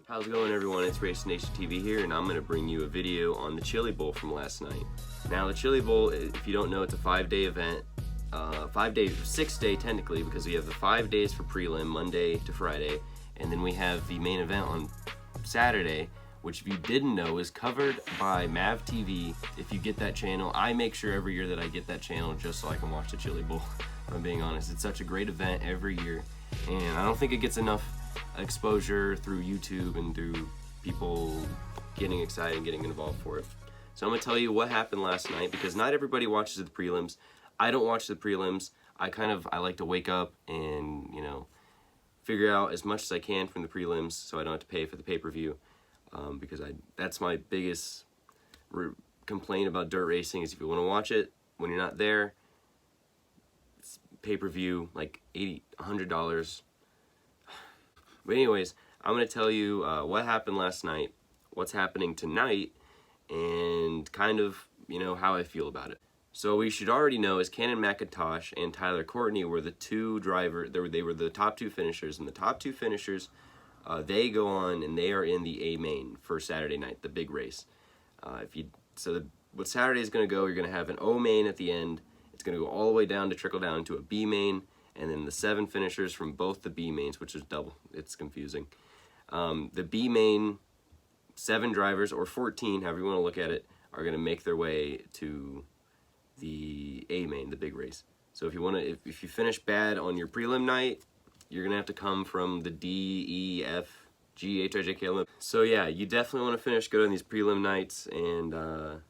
How's it going, everyone? It's Race Nation TV here, and I'm going to bring you a video on the Chili Bowl from last night. Now, the Chili Bowl, if you don't know, it's a 5-day event. 6-day technically, because we have the 5 days for prelim, Monday to Friday, and then we have the main event on Saturday, which, if you didn't know, is covered by Mav TV. If you get that channel, I make sure every year that I get that channel just so I can watch the Chili Bowl. If I'm being honest, it's such a great event every year, and I don't think it gets enough exposure through YouTube and through people getting excited and getting involved for it. So I'm going to tell you what happened last night, because not everybody watches the prelims. I don't watch the prelims. I like to wake up and, figure out as much as I can from the prelims so I don't have to pay for the pay-per-view, because that's my biggest complaint about dirt racing is if you want to watch it when you're not there, it's pay-per-view, like $80, $100. But anyways, I'm going to tell you what happened last night, what's happening tonight, and kind of, how I feel about it. So we should already know is Cannon McIntosh and Tyler Courtney were the two drivers. They were the top two finishers, and the top two finishers, they go on and they are in the A main for Saturday night, the big race. What Saturday is going to go, you're going to have an O main at the end. It's going to go all the way down to trickle down to a B main, and then the 7 finishers from both the B mains, which is double. It's confusing. The B main 7 drivers, or 14, however you want to look at it, are going to make their way to the A main, the big race. So if you finish bad on your prelim night, you're going to have to come from the D, E, F, G, H, I, J, K, L, M. So yeah, you definitely want to finish good on these prelim nights. And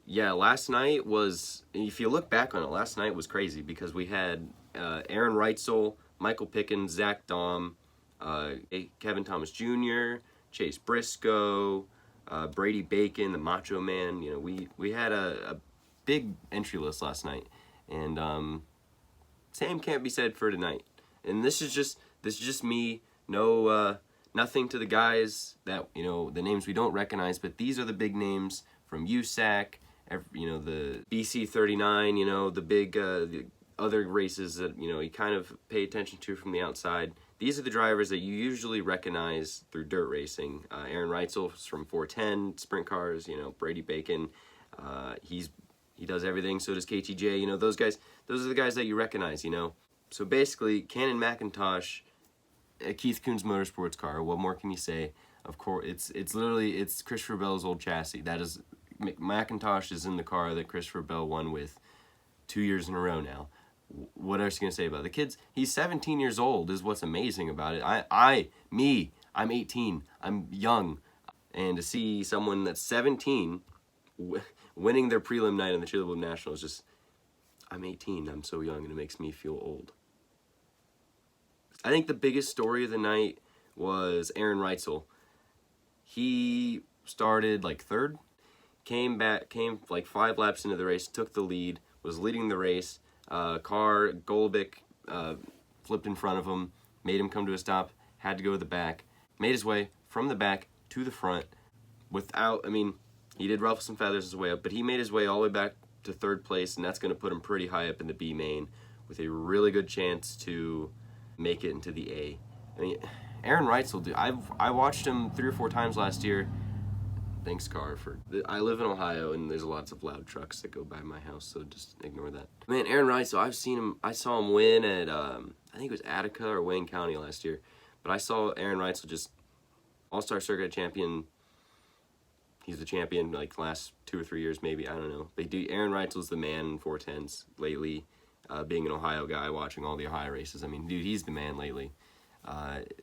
yeah, last night was, if you look back on it, last night was crazy because we had Aaron Reitzel, Michael Pickens, Zach Daum, Kevin Thomas Jr., Chase Briscoe, Brady Bacon, the Macho Man. We had a big entry list last night, and same can't be said for tonight. And this is just me. No, nothing to the guys that the names we don't recognize, but these are the big names from USAC. The BC 39. The big the other races that you kind of pay attention to from the outside. These are the drivers that you usually recognize through dirt racing. Aaron Reitzel from 410 sprint cars. Brady Bacon. He does everything. So does KTJ. Those guys. Those are the guys that you recognize. So basically, Cannon McIntosh, Keith Kunz Motorsports car. What more can you say? Of course, it's literally Christopher Bell's old chassis. That is, McIntosh is in the car that Christopher Bell won with 2 years in a row now. What else are you going to say about it? The kid's, he's 17 years old is what's amazing about it. I'm 18. I'm young. And to see someone that's 17 winning their prelim night in the Chili Bowl National is just, I'm 18. I'm so young, and it makes me feel old. I think the biggest story of the night was Aaron Reitzel. He started like third, came like 5 laps into the race, took the lead, was leading the race. Golubic flipped in front of him, made him come to a stop, had to go to the back, made his way from the back to the front he did ruffle some feathers his way up, but he made his way all the way back to 3rd place, and that's going to put him pretty high up in the B main with a really good chance to make it into the A. Aaron Reitzel, dude, I watched him 3 or 4 times last year. Thanks, car. I live in Ohio, and there's lots of loud trucks that go by my house, so just ignore that. Man, Aaron Reitzel, I saw him win at, I think it was Attica or Wayne County last year, but I saw Aaron Reitzel just all-star circuit champion. He's the champion like last 2 or 3 years, maybe, I don't know. Aaron Reitzel's the man in 410s lately, being an Ohio guy, watching all the Ohio races. Dude, he's the man lately.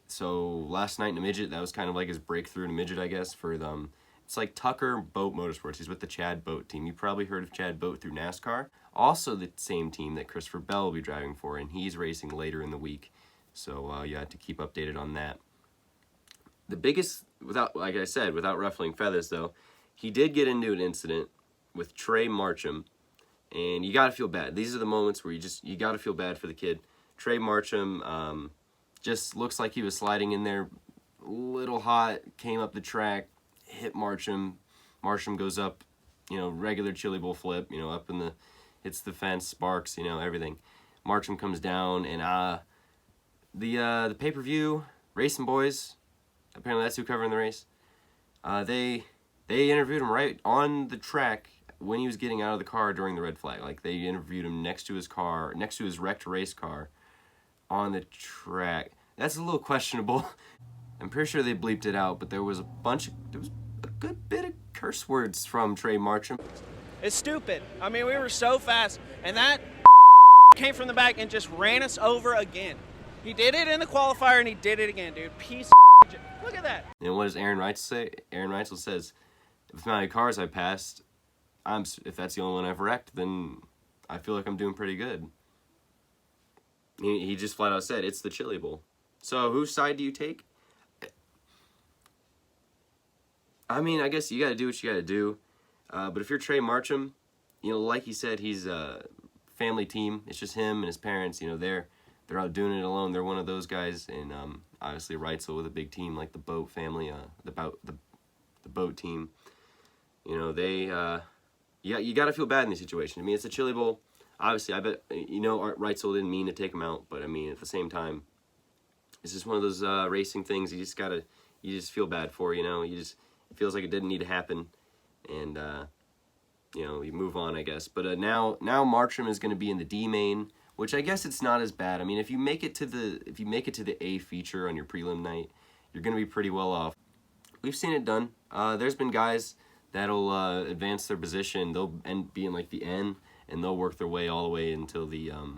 So last night in the midget, that was kind of like his breakthrough in the midget, I guess, for them. It's like Tucker Boat Motorsports. He's with the Chad Boat team. You probably heard of Chad Boat through NASCAR. Also the same team that Christopher Bell will be driving for, and he's racing later in the week. So you have to keep updated on that. The biggest, like I said, without ruffling feathers though, he did get into an incident with Trey Marcham, and you got to feel bad. These are the moments where you got to feel bad for the kid. Trey Marcham just looks like he was sliding in there a little hot, came up the track, hit Marcham. Marcham goes up, regular Chili Bowl flip, up in hits the fence, sparks, everything. Marcham comes down, and the pay-per-view, Racing Boys, apparently that's who covering the race. They interviewed him right on the track when he was getting out of the car during the red flag. Like, they interviewed him next to his car, next to his wrecked race car on the track. That's a little questionable. I'm pretty sure they bleeped it out, but there was a good bit of curse words from Trey Marcham. It's stupid. I mean, we were so fast, and that came from the back and just ran us over again. He did it in the qualifier, and he did it again, dude. Piece of look at that. And what does Aaron Reitzel say? Aaron Reitzel says, "With the amount of cars I passed, if that's the only one I've wrecked, then I feel like I'm doing pretty good." He just flat out said, "It's the Chili Bowl." So whose side do you take? I mean, I guess you got to do what you got to do. But if you're Trey Marcham, you know, like he said, he's a family team. It's just him and his parents. You know, they're out doing it alone. They're one of those guys. And obviously Reitzel with a big team like the Boat family, the Boat team. You know, you got to feel bad in this situation. I mean, it's a Chili Bowl. Obviously, I bet, you know, Reitzel didn't mean to take him out. But, I mean, at the same time, it's just one of those racing things you just feel bad for, you know. It feels like it didn't need to happen. And, you know, you move on, I guess. But now Marcham is going to be in the D main, which I guess it's not as bad. I mean, if you make it to the A feature on your prelim night, you're going to be pretty well off. We've seen it done. There's been guys that'll advance their position. They'll be in like the N, and they'll work their way all the way until they're,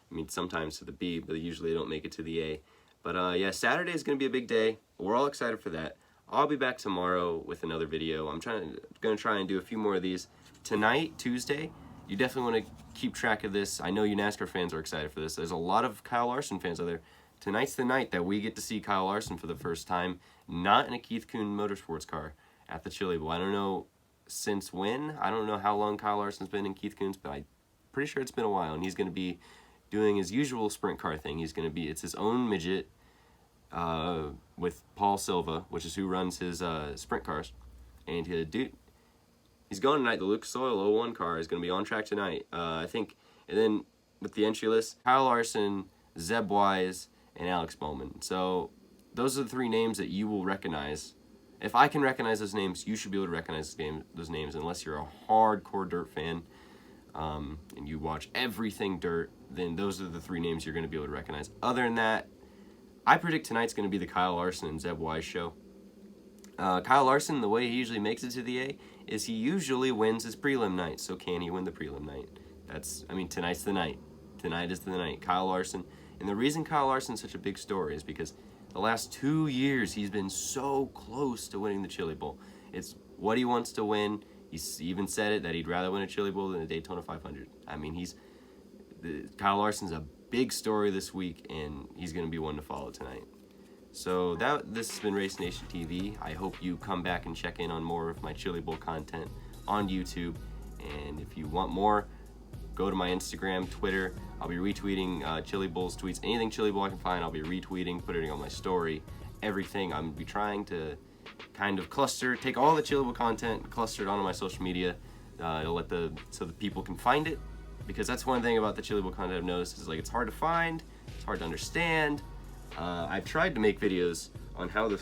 I mean, sometimes to the B, but usually they don't make it to the A. But yeah, Saturday is going to be a big day. We're all excited for that. I'll be back tomorrow with another video. I'm going to try and do a few more of these. Tonight, Tuesday, you definitely want to keep track of this. I know you NASCAR fans are excited for this. There's a lot of Kyle Larson fans out there. Tonight's the night that we get to see Kyle Larson for the first time, not in a Keith Kuhn Motorsports car at the Chili Bowl. I don't know since when. I don't know how long Kyle Larson's been in Keith Kuhn's, but I'm pretty sure it's been a while. And he's going to be doing his usual sprint car thing. It's his own midget with Paul Silva, which is who runs his sprint cars. And he's going tonight. The Lucas Oil 01 car is going to be on track tonight, I think. And then with the entry list, Kyle Larson, Zeb Wise, and Alex Bowman. So those are the three names that you will recognize. If I can recognize those names, you should be able to recognize those names, unless you're a hardcore dirt fan and you watch everything dirt. Then those are the three names you're going to be able to recognize. Other than that, I predict tonight's going to be the Kyle Larson and Zeb Wise show. Kyle Larson, the way he usually makes it to the A is he usually wins his prelim night. So can he win the prelim night? Tonight's the night. Tonight is the night. Kyle Larson. And the reason Kyle Larson's such a big story is because the last 2 years he's been so close to winning the Chili Bowl. It's what he wants to win. He's even said it that he'd rather win a Chili Bowl than a Daytona 500. I mean, Kyle Larson's a big story this week, and he's going to be one to follow tonight. So this has been Race Nation TV. I hope you come back and check in on more of my Chili Bowl content on YouTube. And if you want more, go to my Instagram, Twitter. I'll be retweeting Chili Bowl's tweets. Anything Chili Bowl I can find, I'll be retweeting, putting it on my story. Everything. I'm going to be trying to kind of take all the Chili Bowl content, cluster it onto my social media, so the people can find it. Because that's one thing about the Chili Bowl content I've noticed is like it's hard to find, it's hard to understand. I've tried to make videos on how the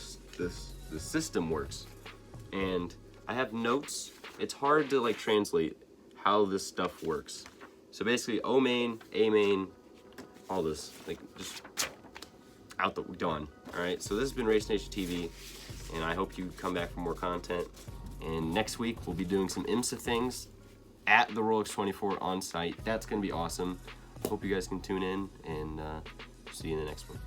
system works, and I have notes. It's hard to like translate how this stuff works. So basically, O main, A main, all this, like just out the dawn. All right. So this has been Race Nation TV, and I hope you come back for more content. And next week we'll be doing some IMSA things at the Rolex 24 on site. That's gonna be awesome. Hope you guys can tune in, and see you in the next one.